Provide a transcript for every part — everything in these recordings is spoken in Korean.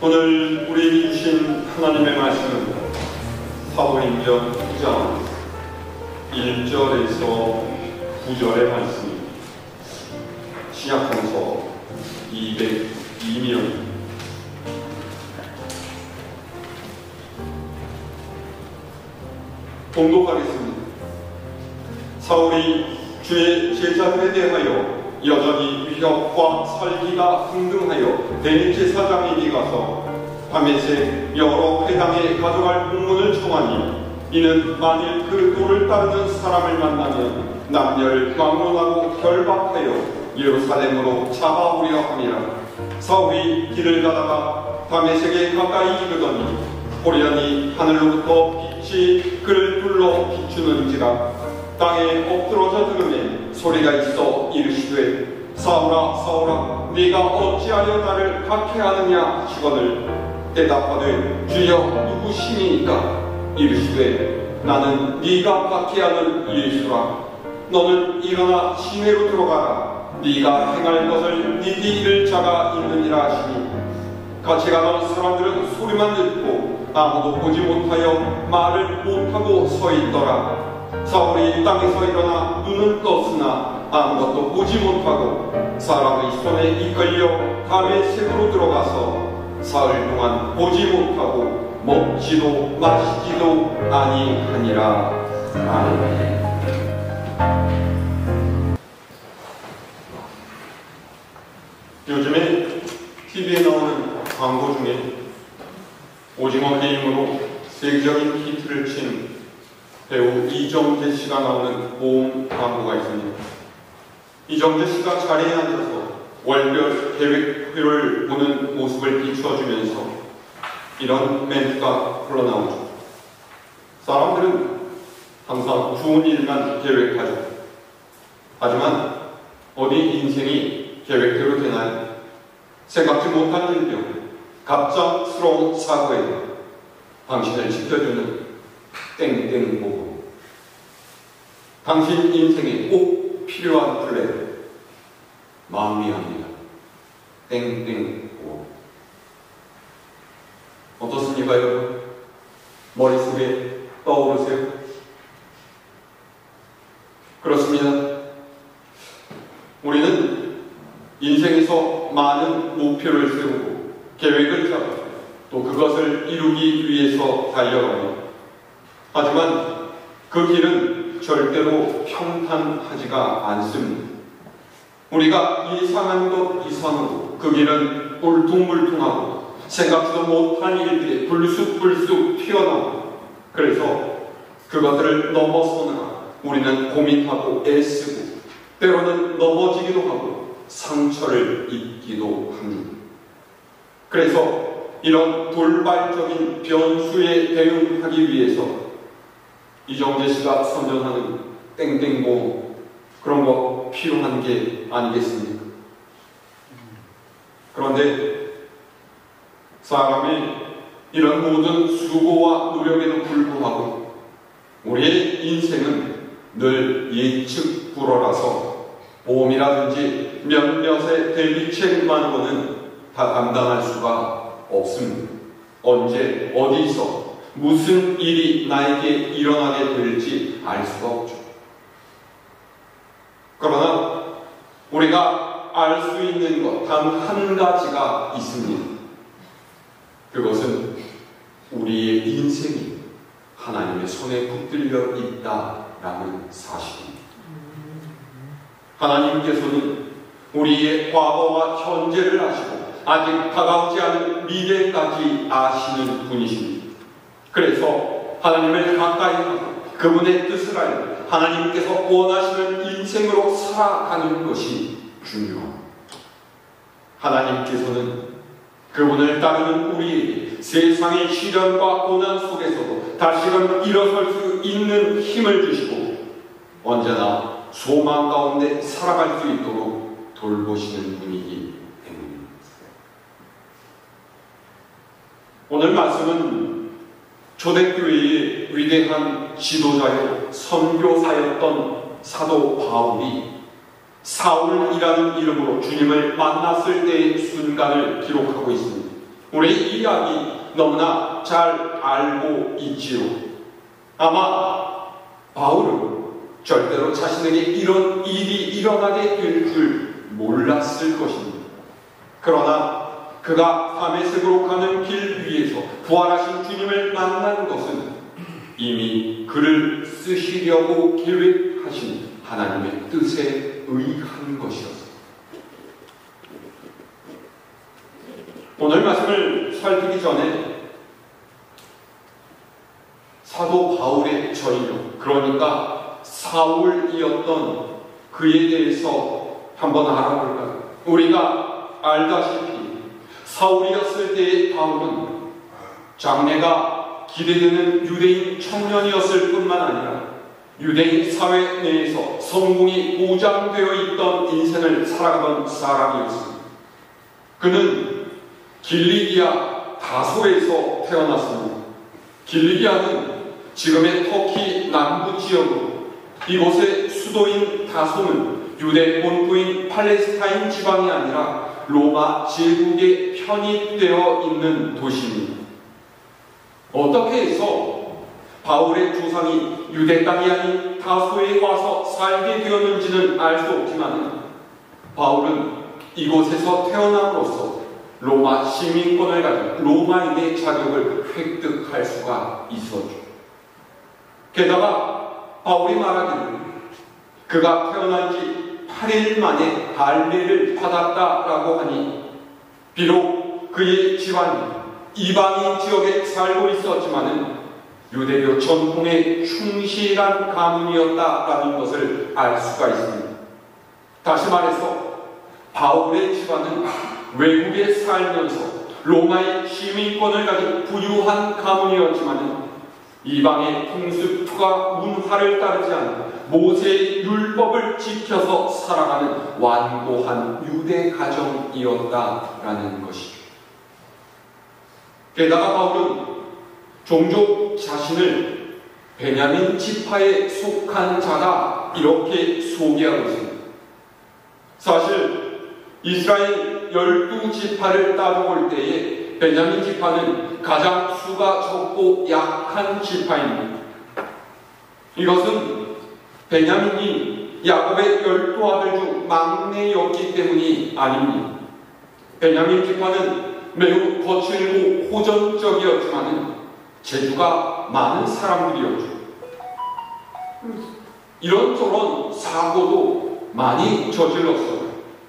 오늘 우리 주신 하나님의 말씀은 사도행전 9장 1절에서 9절의 말씀입니다. 신약성서 202면 봉독하겠습니다. 사울이 주의 제자들에 대하여 여전히 위협과 살기가 등등하여 대제사장에게 가서 다메섹 여러 회당에 가져갈 공문을 청하니, 이는 만일 그 도를 따르는 사람을 만나면 남녀를 강론하고 결박하여 예루살렘으로 잡아오려 함이라. 사울이 길을 가다가 다메섹에 가까이 이르더니 호련히 하늘로부터 빛이 그를 둘러 비추는지라. 땅에 엎드러져 들으매 소리가 있어 이르시되, 사울아 사울아 네가 어찌하여 나를 박해하느냐 하시거늘, 대답하되 주여 누구시니까? 이르시되 나는 네가 박해하는 예수라. 너는 일어나 시내로 들어가라. 네가 행할 것을 네 뒤를 자가 있느니라 하시니, 같이 가던 사람들은 소리만 듣고 아무도 보지 못하여 말을 못하고 서 있더라. 사울이 땅에서 일어나 눈은 떴으나 아무것도 보지 못하고 사람의 손에 이끌려 다메섹으로 들어가서 사흘 동안 보지 못하고 먹지도 마시지도 아니하니라. 아멘. 요즘에 TV에 나오는 광고 중에 오징어 게임으로 세계적인 히트를 친 배우 이정재 씨가 나오는 보험 광고가 있습니다. 이정재 씨가 자리에 앉아서 월별 계획표를 보는 모습을 비추어주면서 이런 멘트가 흘러나오죠. 사람들은 항상 좋은 일만 계획하죠. 하지만 어디 인생이 계획대로 되나요? 생각지 못한 일병, 갑작스러운 사고에 당신을 지켜주는 땡땡 보고, 당신 인생에 꼭 필요한 플랜 마음이합니다. 땡땡 보고. 어떻습니까 여러분? 머릿속에 떠오르세요? 그렇습니다. 우리는 인생에서 많은 목표를 세우고 계획을 짜고 또 그것을 이루기 위해서 달려갑니다. 하지만 그 길은 절대로 평탄하지가 않습니다. 우리가 예상한 것 이상으로 그 길은 울퉁불퉁하고 생각지도 못한 일들이 불쑥불쑥 튀어나오고, 그래서 그것들을 넘어서느라 우리는 고민하고 애쓰고 때로는 넘어지기도 하고 상처를 입기도 합니다. 그래서 이런 돌발적인 변수에 대응하기 위해서 이정재 씨가 선전하는 땡땡보, 그런 거 필요한 게 아니겠습니까? 그런데 사람이 이런 모든 수고와 노력에도 불구하고 우리의 인생은 늘 예측 불허라서 보험이라든지 몇몇의 대비책만으로는 다 감당할 수가 없습니다. 언제 어디서 무슨 일이 나에게 일어나게 될지 알 수가 없죠. 그러나 우리가 알 수 있는 것 단 한 가지가 있습니다. 그것은 우리의 인생이 하나님의 손에 붙들려 있다라는 사실입니다. 하나님께서는 우리의 과거와 현재를 아시고 아직 다가오지 않은 미래까지 아시는 분이십니다. 그래서 하나님을 가까이 하고 그분의 뜻을 알고 하나님께서 원하시는 인생으로 살아가는 것이 중요합니다. 하나님께서는 그분을 따르는 우리에게 세상의 시련과 고난 속에서도 다시금 일어설 수 있는 힘을 주시고 언제나 소망 가운데 살아갈 수 있도록 돌보시는 분이기 때문입니다. 오늘 말씀은 초대교회의 위대한 지도자요 선교사였던 사도 바울이 사울이라는 이름으로 주님을 만났을 때의 순간을 기록하고 있습니다. 우리 이 이야기 너무나 잘 알고 있지요. 아마 바울은 절대로 자신에게 이런 일이 일어나게 될 줄 몰랐을 것입니다. 그러나 그가 다메섹으로 가는 길 위에서 부활하신 주님을 만난 것은 이미 그를 쓰시려고 계획하신 하나님의 뜻에 의한 것이었습니다. 오늘 말씀을 살피기 전에 사도 바울의 전이요, 그러니까 사울이었던 그에 대해서 한번 알아볼까요? 우리가 알다시피 사울이었을 때의 바울은 장래가 기대되는 유대인 청년이었을 뿐만 아니라 유대인 사회 내에서 성공이 보장되어 있던 인생을 살아가던 사람이었습니다. 그는 길리기아 다소에서 태어났습니다. 길리기아는 지금의 터키 남부 지역으로, 이곳의 수도인 다소는 유대 본토인 팔레스타인 지방이 아니라 로마 제국에 편입되어 있는 도시입니다. 어떻게 해서 바울의 조상이 유대 땅이 아닌 다소에 와서 살게 되었는지는 알 수 없지만 바울은 이곳에서 태어남으로써 로마 시민권을 가진 로마인의 자격을 획득할 수가 있었죠. 게다가 바울이 말하기를 그가 태어난 지 8일 만에 할례를 받았다라고 하니, 비록 그의 집안이 이방인 지역에 살고 있었지만은 유대교 전통에 충실한 가문이었다라는 것을 알 수가 있습니다. 다시 말해서 바울의 집안은 외국에 살면서 로마의 시민권을 가진 부유한 가문이었지만은 이방의 풍습과 문화를 따르지 않는 모세의 율법을 지켜서 살아가는 완고한 유대 가정이었다라는 것이죠. 게다가 바울은 종종 자신을 베냐민 지파에 속한 자다 이렇게 소개하고 있습니다. 사실 이스라엘 12지파를 따져볼 때에 베냐민 지파는 가장 수가 적고 약한 지파입니다. 이것은 베냐민이 야곱의 12아들 중 막내였기 때문이 아닙니다. 베냐민 지파는 매우 거칠고 호전적이었지만 재주가 많은 사람들이었죠. 이런저런 사고도 많이 저질렀어요.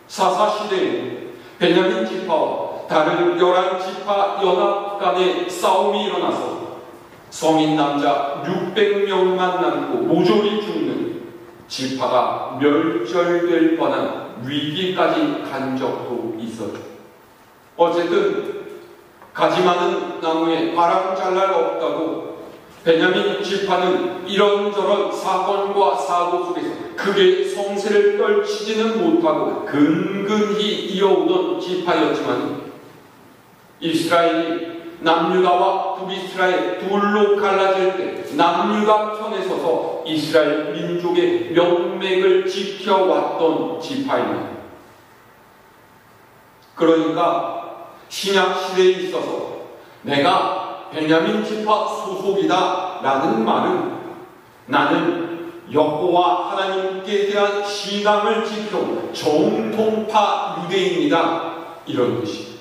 사사시대에 베냐민 지파와 다른 11지파 연합 간의 싸움이 일어나서 성인 남자 600명만 남고 모조리 죽는 지파가 멸절될 뻔한 위기까지 간 적도 있었죠. 어쨌든 가지 많은 나무에 바람 잘 날 없다고 베냐민 지파는 이런저런 사건과 사고 속에서 크게 성세를 떨치지는 못하고 근근히 이어오던 지파였지만 이스라엘이 남유다와 북이스라엘 둘로 갈라질 때 남유다 편에 서서 이스라엘 민족의 명맥을 지켜왔던 지파입니다. 그러니까 신약 시대에 있어서 내가 베냐민 지파 소속이다 라는 말은 나는 여호와 하나님께 대한 신앙을 지켜온 정통파 유대인이다 이런 뜻이에요.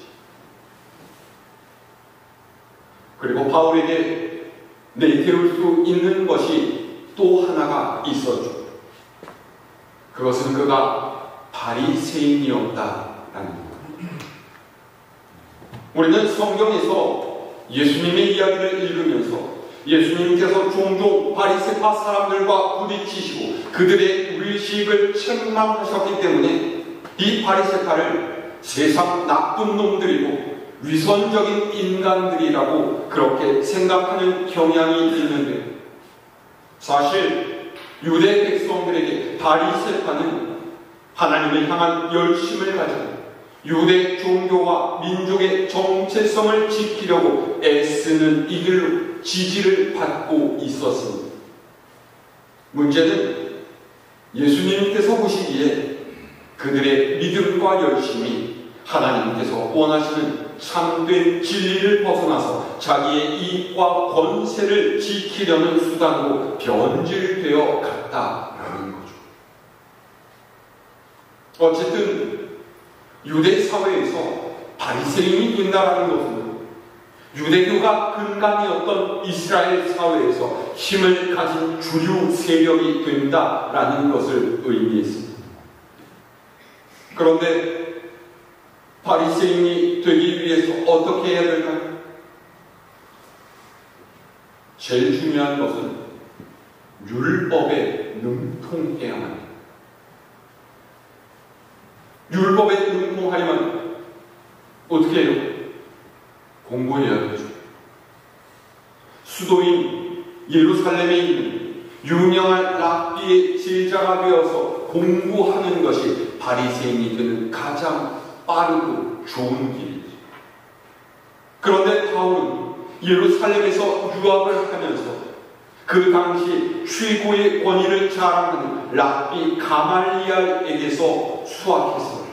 그리고 바울에게 내세울 수 있는 것이 또 하나가 있었죠. 그것은 그가 바리새인이었다라는 것. 우리는 성경에서 예수님의 이야기를 읽으면서 예수님께서 종종 바리새파 사람들과 부딪히시고 그들의 의식을 책망하셨기 때문에 이 바리새파를 세상 나쁜 놈들이고 위선적인 인간들이라고 그렇게 생각하는 경향이 있는데, 사실 유대 백성들에게 바리새파는 하나님을 향한 열심을 가지고 유대 종교와 민족의 정체성을 지키려고 애쓰는 이들로 지지를 받고 있었습니다. 문제는 예수님께서 보시기에 그들의 믿음과 열심이 하나님께서 원하시는 참된 진리를 벗어나서 자기의 이익과 권세를 지키려는 수단으로 변질되어 갔다라는 거죠. 어쨌든 유대 사회에서 바리새인이 된다라는 것은 유대교가 근간이었던 이스라엘 사회에서 힘을 가진 주류 세력이 된다라는 것을 의미했습니다. 그런데 바리새인이 되기 위해서 어떻게 해야 될까요? 제일 중요한 것은 율법에 능통해야만 합니다. 율법에 능통하려면 어떻게 해요? 공부해야 되죠. 수도인 예루살렘에 있는 유명한 랍비의 제자가 되어서 공부하는 것이 바리새인이 되는 가장 빠르고 좋은 길이죠. 그런데 바울은 예루살렘에서 유학을 하면서 그 당시 최고의 권위를 자랑하는 랍비 가말리알에게서 수학했어요.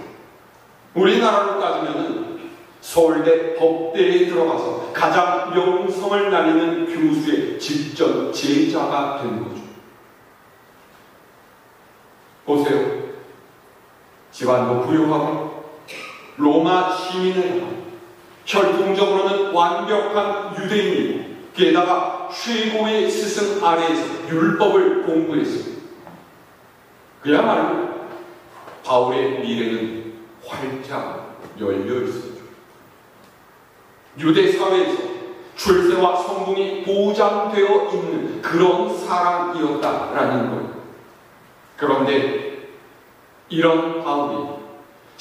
우리나라로 따지면 서울대 법대에 들어가서 가장 명성을 날리는 교수의 직전 제자가 된 거죠. 보세요. 집안도 부유하고 로마 시민을 하고 혈통적으로는 완벽한 유대인이고 게다가 최고의 스승 아래에서 율법을 공부했습니다. 그야말로 바울의 미래는 활짝 열려 있었죠. 유대 사회에서 출세와 성공이 보장되어 있는 그런 사람이었다라는 거예요. 그런데 이런 바울이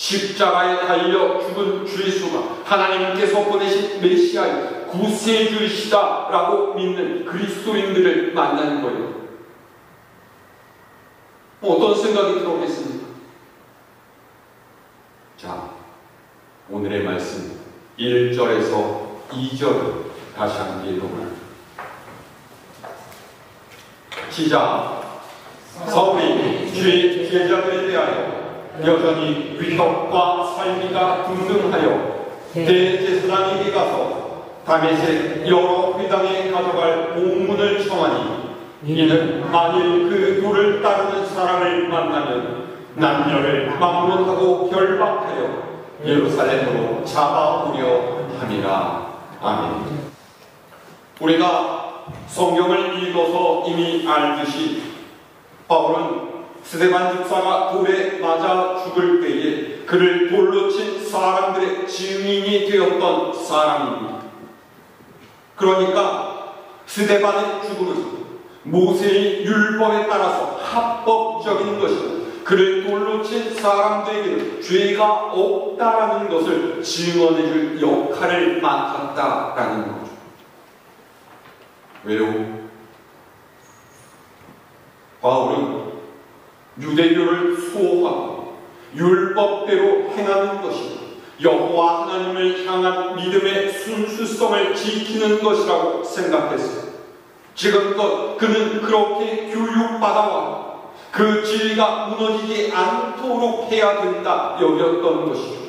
십자가에 달려 죽은 죄수가 하나님께서 보내신 메시아의 구세주이시다라고 믿는 그리스도인들을 만나는 거예요. 어떤 생각이 들어오겠습니까? 자, 오늘의 말씀 1절에서 2절을 다시 함께 읽어볼까요? 시작. 사울이 주의 제자들에 대하여 여전히 위협과 살기가 등등하여 대제사장에게 가서 다메섹 여러 회당에 가져갈 공문을 청하니 이는 만일 그 도를 따르는 사람을 만나면 남녀를 막론하고 결박하여 예루살렘으로 잡아오려 함이라. 아멘. 우리가 성경을 읽어서 이미 알듯이 바울은 스데반 집사가 돌에 맞아 죽을 때에 그를 돌로 친 사람들의 증인이 되었던 사람입니다. 그러니까 스데반의 죽음은 모세의 율법에 따라서 합법적인 것이고 그를 돌로 친 사람들에게는 죄가 없다라는 것을 증언해줄 역할을 맡았다라는 거죠. 왜요? 바울은 유대교를 수호하고 율법대로 행하는 것이 여호와 하나님을 향한 믿음의 순수성을 지키는 것이라고 생각했어요. 지금껏 그는 그렇게 교육받아왔고 그 진리가 무너지지 않도록 해야 된다 여겼던 것이죠.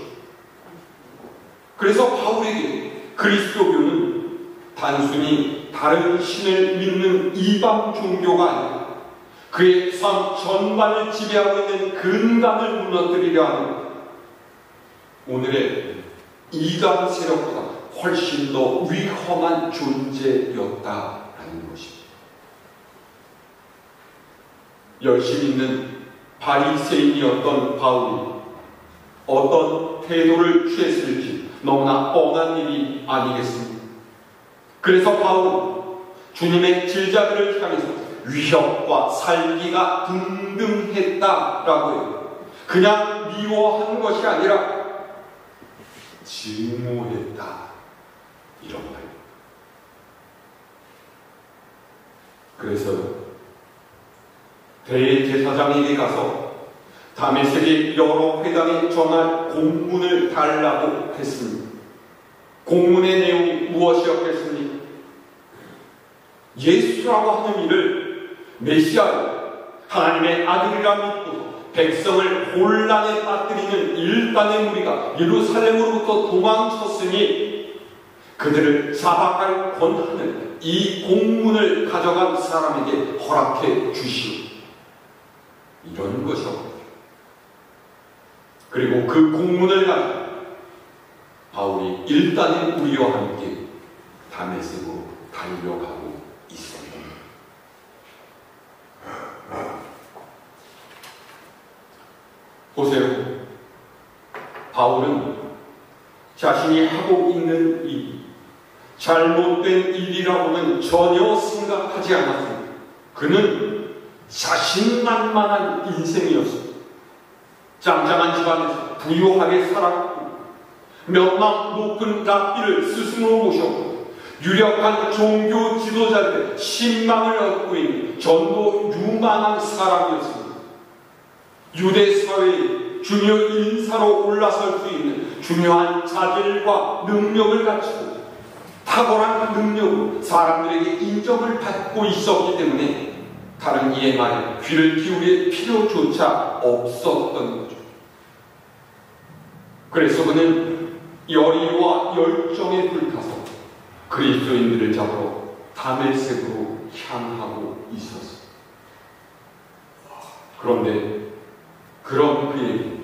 그래서 바울에게 그리스도교는 단순히 다른 신을 믿는 이방 종교가 아니라 그의 삶 전반을 지배하고 있는 근간을 무너뜨리려 하는 오늘의 이단 세력보다 훨씬 더 위험한 존재였다라는 것입니다. 열심히 있는 바리새인이었던 바울이 어떤 태도를 취했을지 너무나 뻔한 일이 아니겠습니까? 그래서 바울은 주님의 제자들을 향해서 위협과 살기가 등등했다라고 해요. 그냥 미워한 것이 아니라 증오했다 이런 말. 그래서 대제사장에게 가서 다메섹의 여러 회당에 전할 공문을 달라고 했습니다. 공문의 내용이 무엇이었겠습니까? 예수라고 하는 이를 메시아요 하나님의 아들이라 믿고 백성을 혼란에 빠뜨리는 일단의 무리가 예루살렘으로부터 도망쳤으니 그들을 잡아갈 권한을 이 공문을 가져간 사람에게 허락해 주시오. 이런 것이었거든요. 그리고 그 공문을 가지고 바울이 일단의 무리와 함께 다메섹으로 달려가고 있습니다. 보세요. 바울은 자신이 하고 있는 일이 잘못된 일이라고는 전혀 생각하지 않았습니다. 그는 자신만만한 인생이었습니다. 짱짱한 집안에서 부유하게 살았고 명망 높은 랍비를 스승으로 모셨고 유력한 종교 지도자들의 신망을 얻고 있는 전도 유망한 사람이었습니다. 유대 사회의 중요 인사로 올라설 수 있는 중요한 자질과 능력을 갖추고 탁월한 능력으로 사람들에게 인정을 받고 있었기 때문에 다른 이의 말에 귀를 기울일 필요조차 없었던 거죠. 그래서 그는 열의와 열정에 불타서 그리스도인들을 잡으러 다메섹으로 향하고 있었습니다. 그런데 그런 그에게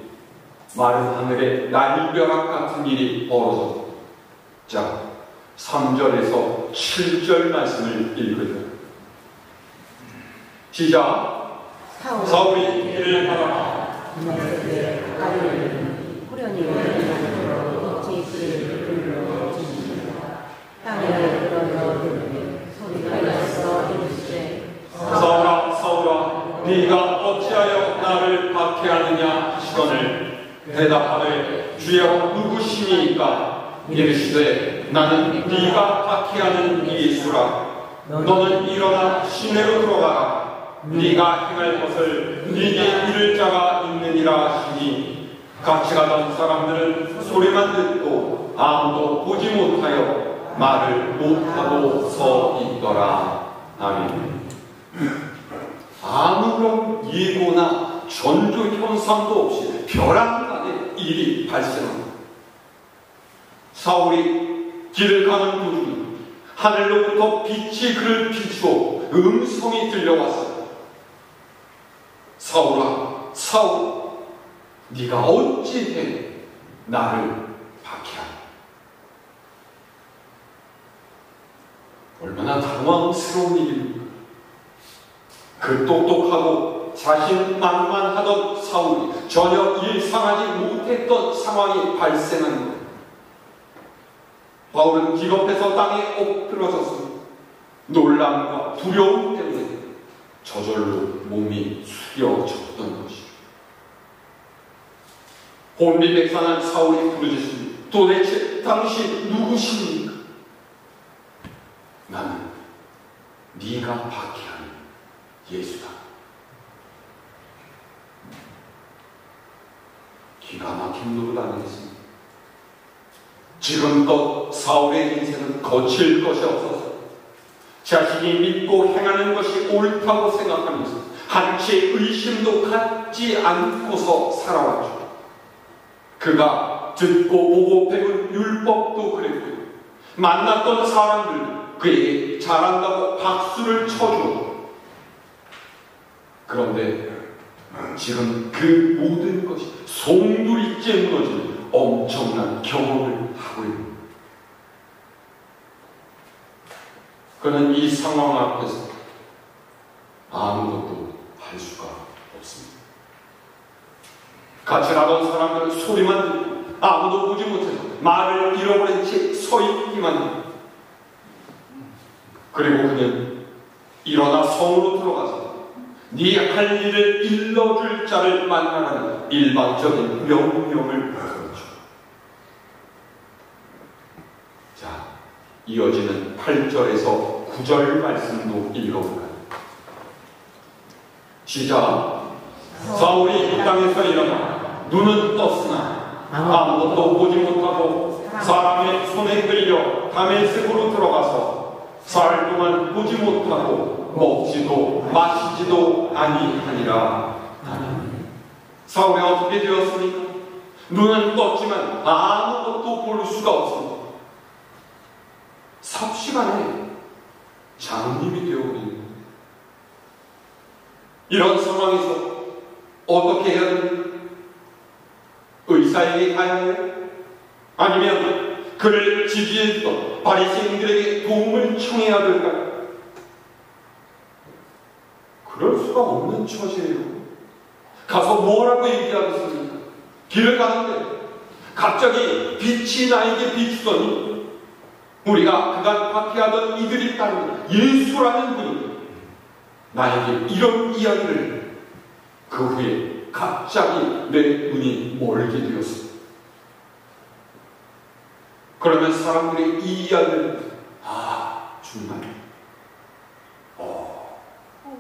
마른 하늘에 날벼락 같은 일이 벌어졌다. 자, 3절에서 7절 말씀을 읽으죠. 시작. 사울이 길을 가다가 호련히 일찍 그를 불러 땅에 들어서 소리가 있어 이르시되 사울아 사울아 네가 어찌하여 나를 박해하느냐 하시거늘 대답하되 주여 누구시니까 이르시되 나는 네가 박해하는 예수라. 너는 일어나 시내로 들어가라. 네가 행할 것을 네게 이를 자가 있느니라 하시니 같이 가던 사람들은 소리만 듣고 아무도 보지 못하여 말을 못하고 서 있더라. 아멘. 아무런 예고나 전조 현상도 없이 벼랑간에 일이 발생합니다. 사울이 길을 가는 도중에 하늘로부터 빛이 그를 비추어 음성이 들려왔어요. 사울아 사울아 네가 어찌해 나를 박해하냐. 얼마나 당황스러운 일입니까. 그 똑똑하고 자신만만하던 사울이 전혀 일상하지 못했던 상황이 발생한 것. 바울은 기겁해서 땅에 엎드러졌습니다. 놀람과 두려움 때문에 저절로 몸이 숙여졌던 것이죠. 혼비백산한 사울이 부르짖습니다. 도대체 당신 누구십니까? 나는 네가 박해하는 예수다. 기가 막힌 노릇 아니겠습니까? 지금껏 사울의 인생은 거칠 것이 없어서 자신이 믿고 행하는 것이 옳다고 생각하면서 한치의 의심도 갖지 않고서 살아왔죠. 그가 듣고 보고 배운 율법도 그랬고요. 만났던 사람들도 그에게 잘한다고 박수를 쳐주었고, 그런데 지금 그 모든 것이 송두리째 무너지는 엄청난 경험을 하고 있습니다. 그는 이 상황 앞에서 아무것도 할 수가 없습니다. 같이 나던 사람들은 소리만 듣고 아무도 보지 못해서 말을 잃어버린 채 서 있기만 합니다. 그리고 그는 일어나 성으로 들어가서 네 할 일을 일러줄 자를 만나라는 일반적인 명령을 받았죠. 자, 이어지는 8절에서 9절 말씀도 읽어볼까요? 시작. 사울이 이 땅에서 일어나 눈은 떴으나 아무것도 보지 못하고 사람의 손에 끌려 다메섹으로 들어가서 사흘 동안 보지 못하고 먹지도 마시지도 아니하니라. 사울이 어떻게 되었습니까? 눈은 떴지만 아무것도 볼 수가 없습니다. 삽시간에 장님이 되어버리는 거예요. 이런 상황에서 어떻게 해야 됩니까? 의사에게 가야 해요? 아니면 그를 지지해주던 바리새인들에게 도움을 청해야 될까요? 그럴 수가 없는 처지예요. 가서 뭐라고 얘기하겠습니까? 길을 가는데 갑자기 빛이 나에게 비추더니 우리가 그간 박해하던 이들이 따르는 예수라는 분이 나에게 이런 이야기를 그 후에 갑자기 내 눈이 멀게 되었습니다. 그러면 사람들이 이 이야기를 정말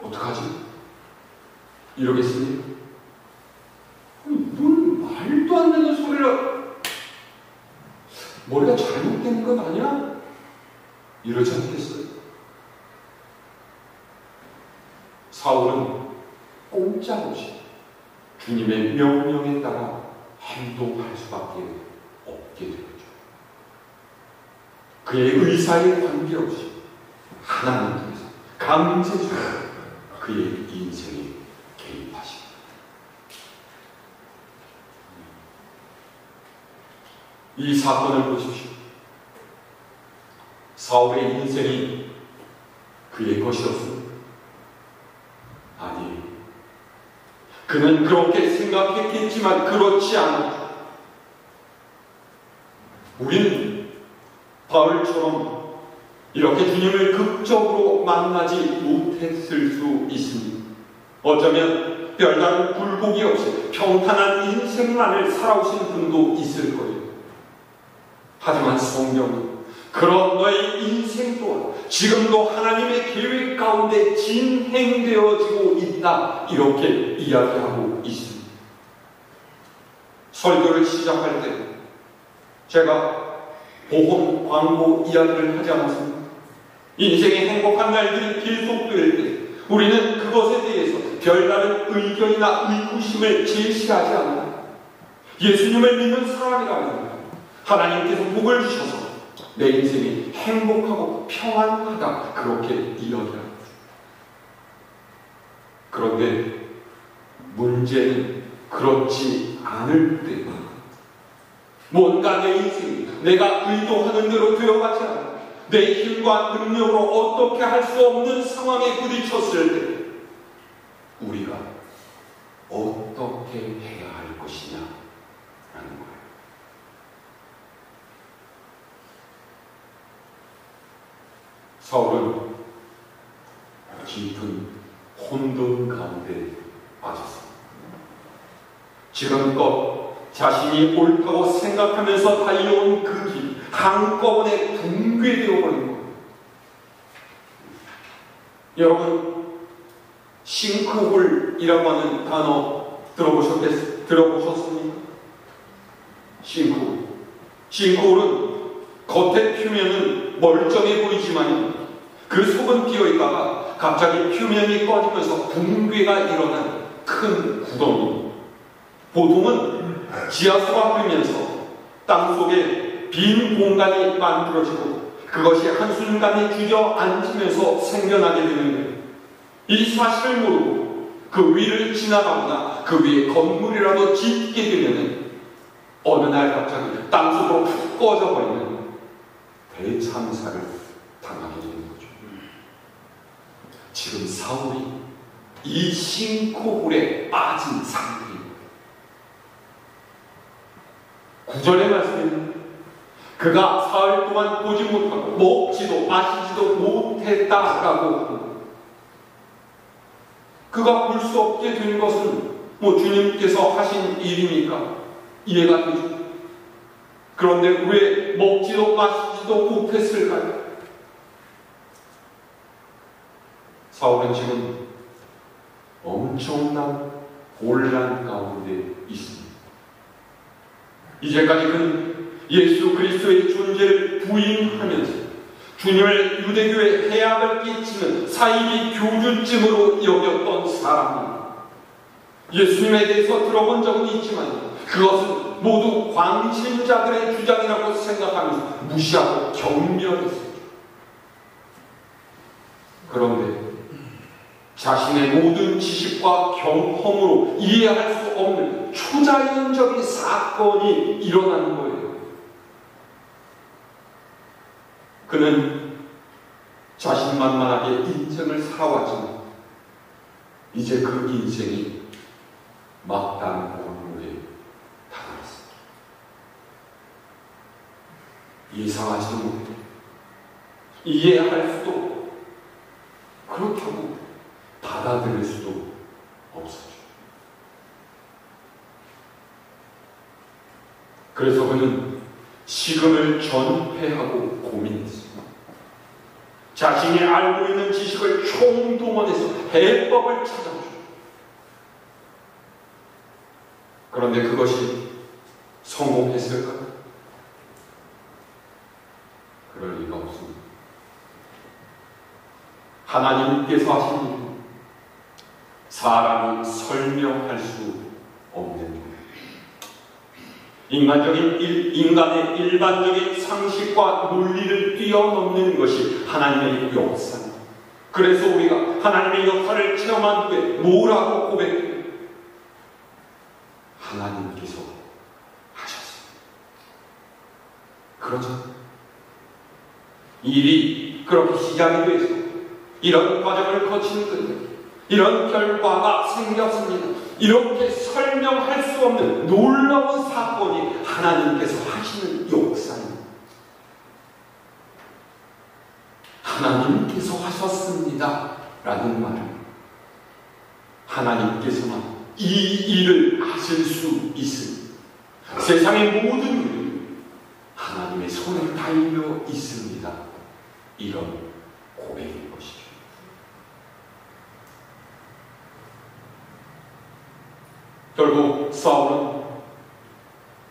어떡하지? 이러겠습니까? 뭘 말도 안 되는 소리를 머리가 잘못된 것 아니야? 이러지 않겠어요? 사울은 꼼짝없이 주님의 명령에 따라 행동할 수밖에 없게 되었죠. 그의 의사에 관계없이 하나님께서 강제적으로 그의 인생에 개입하십니다. 이 사건을 보십시오. 사울의 인생이 그의 것이었습니다. 아니, 그는 그렇게 생각했겠지만 그렇지 않았다. 우리는 바울처럼 이렇게 주님을 극적으로 만나지 못했을 수 있습니다. 어쩌면 별다른 굴곡이 없이 평탄한 인생만을 살아오신 분도 있을 거예요. 하지만 성경은 그런 너의 인생 또한 지금도 하나님의 계획 가운데 진행되어지고 있다, 이렇게 이야기하고 있습니다. 설교를 시작할 때 제가 보험 광고 이야기를 하지 않았습니까? 인생의 행복한 날들이 계속될 때 우리는 그것에 대해서 별다른 의견이나 의구심을 제시하지 않아요. 예수님을 믿는 사람이라면 하나님께서 복을 주셔서 내 인생이 행복하고 평안하다, 그렇게 이야기합니다. 그런데 문제는 그렇지 않을 때 뭔가 내 인생이 내가 의도하는 대로 되어가지 않아 내 힘과 능력으로 어떻게 할 수 없는 상황에 부딪혔을 때 우리가 어떻게 해야 할 것이냐 라는 거예요. 사울은 깊은 혼돈 가운데 빠졌습니다. 지금껏 자신이 옳다고 생각하면서 달려온 그 길 한꺼번에 붕괴되어 버린 거예요. 여러분, 싱크홀이라고 하는 단어 들어보셨습니까? 싱크홀. 싱크홀은 겉의 표면은 멀쩡해 보이지만 그 속은 비어있다가 갑자기 표면이 꺼지면서 붕괴가 일어난 큰 구덩이. 보통은 지하수가 흐르면서 땅속에 빈 공간이 만들어지고 그것이 한순간에 주저앉으면서 생겨나게 되는데, 이 사실을 모르고 그 위를 지나가거나 그 위에 건물이라도 짓게 되면 어느 날 갑자기 땅속으로 푹 꺼져버리는 대참사를 당하게 되는 거죠. 지금 사울이 이 싱크홀에 빠진 상태입니다. 9절의 말씀입니다. 그가 사흘 동안 보지 못하고 먹지도 마시지도 못했다라고. 그가 볼 수 없게 된 것은 주님께서 하신 일이니까 이해가 되죠. 그런데 왜 먹지도 마시지도 못했을까요? 사울은 지금 엄청난 곤란 가운데 있습니다. 이제까지 그는 예수 그리스도의 존재를 부인하면서 주님을 유대교의 해악을 끼치는 사이비 교주쯤으로 여겼던 사람입니다. 예수님에 대해서 들어본 적은 있지만 그것은 모두 광신자들의 주장이라고 생각하면서 무시하고 경멸했습니다. 그런데 자신의 모든 지식과 경험으로 이해할 수 없는 초자연적인 사건이 일어나는 거예요. 그는 자신만만하게 인생을 살아왔지만 이제 그 인생이 막다른 골목에 다다랐습니다. 예상하지도 못해 이해할 수도 없고 그렇다고 받아들일 수도 없었죠. 그래서 그는 식음을 전폐하고 고민했습니다. 자신이 알고 있는 지식을 총동원해서 해법을 찾아주죠. 그런데 그것이 성공했을까요? 그럴 리가 없습니다. 하나님께서 하신 일은 사람이 설명할 수 없는 거예요. 인간의 일반적인 상식과 논리를 뛰어넘는 것이 하나님의 역사입니다. 그래서 우리가 하나님의 역사를 체험한 후에 뭐라고 고백해요? 하나님께서 하셨습니다. 그렇죠? 일이 그렇게 시작이 돼서 이런 과정을 거치는 끝에 이런 결과가 생겼습니다. 이렇게 설명할 수 없는 놀라운 사건이 하나님께서 하시는 역사입니다. 하나님께서 하셨습니다 라는 말은 하나님께서만 이 일을 하실 수 있습니다. 세상의 모든 일은 하나님의 손에 달려 있습니다. 이런 고백인 것이죠. 결국 사울은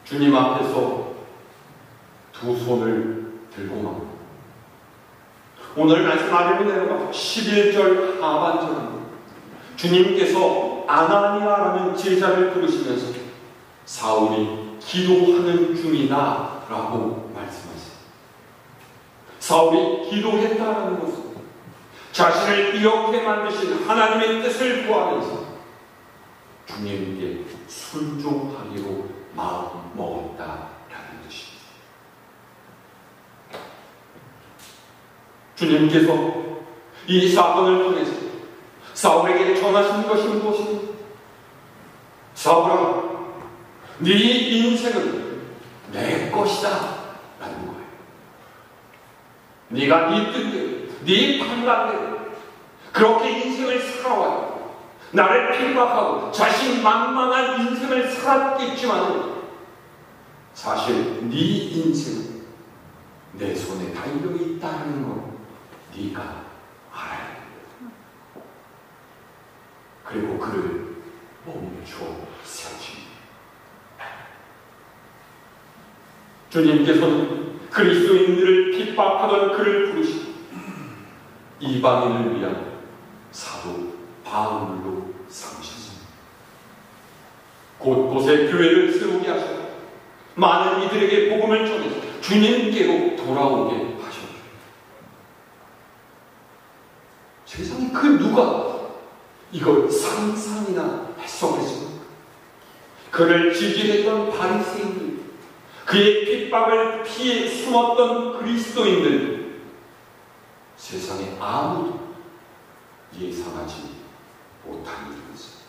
주님 앞에서 두 손을 들고 납니다. 오늘 말씀 아래로 내려가 11절 하반절입니다. 주님께서 아나니아라는 제자를 부르시면서 사울이 기도하는 중이다 라고 말씀하세요. 사울이 기도했다라는 것은 자신을 이렇게 만드신 하나님의 뜻을 구하면서 주님께 순종하기로 마음 먹었다라는 뜻입니다. 주님께서 이 사건을 통해서 사울에게 전하신 것이 무엇입니까? 사울아, 네 인생은 내 것이다 라는 거예요. 네가 네 뜻대로, 네 판단대로 그렇게 인생을 살아와요. 나를 핍박하고 자신만만한 인생을 살았겠지만 사실 네 인생은 내 손에 달려 있다는 걸 네가 알아야 돼. 그리고 그를 멈춰 세우십니다. 주님께서는 그리스도인들을 핍박하던 그를 부르시고 이방인을 위한 사도 바울로 삼으셨습니다. 곳곳에 교회를 세우게 하셨고 많은 이들에게 복음을 전해서 주님께로 돌아오게 하셨죠. 세상에 그 누가 이걸 상상이나 해석했습니까? 그를 지지했던 바리새인들, 그의 핍박을 피해 숨었던 그리스도인들, 세상에 아무도 예상하지 못한 일이었습니다.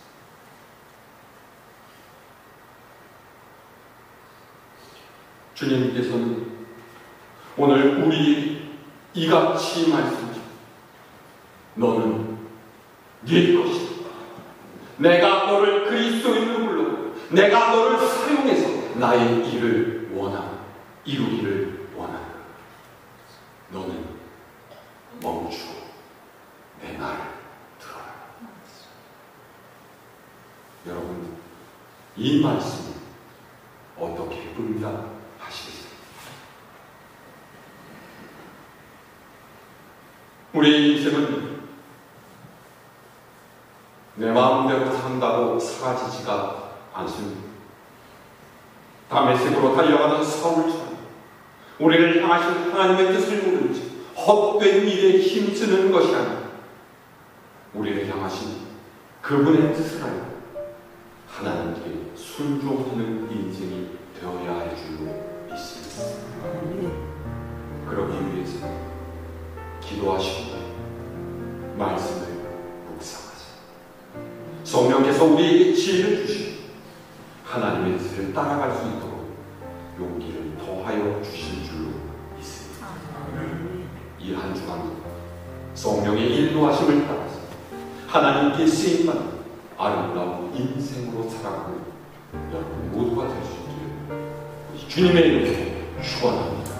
주님께서는 오늘 우리 이같이 말씀하십니다. 너는 네 것이다. 내가 너를 그리스도인으로 불러 내가 너를 사용해서 나의 일을 이루기를 원한다. 너는 멈추고 내 말을 들어라. 여러분, 이 말씀을 어떻게 응답하시겠습니까? 우리의 인생은 내 마음대로 사는 산다고 사라지지가 않습니다. 다메섹으로 달려가는 사울처럼 우리를 향하신 하나님의 뜻을 모르지 헛된 일에 힘쓰는 것이 아니라 우리를 향하신 그분의 뜻을 알고 하나님께 순종하는 인생이 되어야 할 줄로 믿습니다. 그러기 위해서 기도하시고 말씀을 묵상하자. 성령께서 우리에게 지혜를 주시고 하나님의 뜻을 따라갈 수 있도록 용기를 더하여 주실 줄로 믿습니다. 이 한 주간 성령의 인도하심을 따라서 하나님께 쓰임받는 아름다운 인생으로 살아가는 여러분 모두가 될 수 있기를 주님의 이름으로 축원합니다.